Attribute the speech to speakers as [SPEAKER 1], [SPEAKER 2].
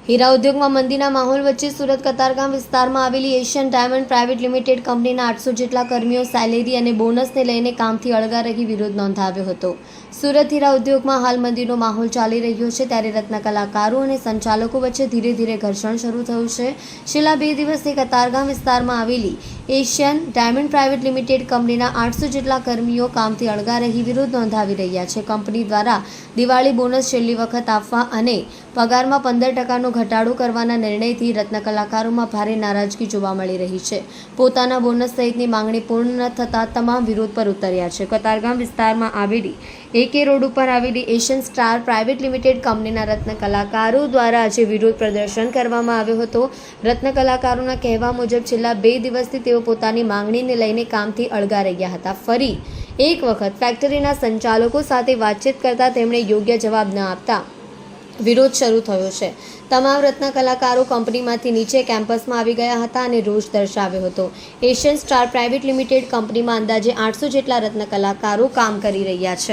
[SPEAKER 1] હીરા ઉદ્યોગમાં મંદીના માહોલ વચ્ચે સુરત કતારગામ વિસ્તારમાં આવેલી એશિયન ડાયમંડ પ્રાઇવેટ લિમિટેડ કંપનીના 800 જેટલા કર્મીઓ સેલેરી અને બોનસને લઈને કામથી અળગા રહી વિરોધ નોંધાવ્યો હતો। સુરત હીરા ઉદ્યોગમાં હાલ મંદીનો માહોલ ચાલી રહ્યો છે, ત્યારે રત્ન કલાકારો અને સંચાલકો વચ્ચે ધીરે ધીરે ઘર્ષણ શરૂ થયું છે। છેલ્લા 2 દિવસથી કતારગામ વિસ્તારમાં આવેલી એશિયન ડાયમંડ પ્રાઇવેટ લિમિટેડ કંપનીના 800 જેટલા કર્મીઓ કામથી અળગા રહી વિરોધ નોંધાવી રહ્યા છે। કંપની દ્વારા દિવાળી બોનસ છેલ્લી વખત આપવા અને પગારમાં 15% ઘટાડો કરવાના નિર્ણયથી રત્ન કલાકારોમાં ભારે નારાજગી જોવા મળી રહી છે। પોતાના બોનસ સહિતની માંગણી પૂર્ણ ન થતાં તમામ વિરોધ પર ઉતર્યા છે। કતારગામ વિસ્તારમાં આવેલી AK રોડ ઉપર આવેલી એશિયન સ્ટાર પ્રાઇવેટ લિમિટેડ કંપનીના રત્ન કલાકારો દ્વારા આજે વિરોધ પ્રદર્શન કરવામાં આવ્યો હતો। રત્ન કલાકારોના કહેવા મુજબ છેલ્લા 2 દિવસથી તેઓ પોતાની માંગણીને લઈને કામથી અળગા રહ્યા હતા। ફરી એક વખત ફેક્ટરીના સંચાલકો સાથે વાતચીત કરતા તેમણે યોગ્ય જવાબ ન આપતા વિરોધ શરૂ થયો છે। તમામ રત્ન કલાકારો કંપનીમાંથી નીચે કેમ્પસમાં આવી ગયા હતા અને રોષ દર્શાવ્યો હતો। એશિયન સ્ટાર પ્રાઇવેટ લિમિટેડ કંપનીમાં અંદાજે 800 જેટલા રત્ન કલાકારો કામ કરી રહ્યા છે।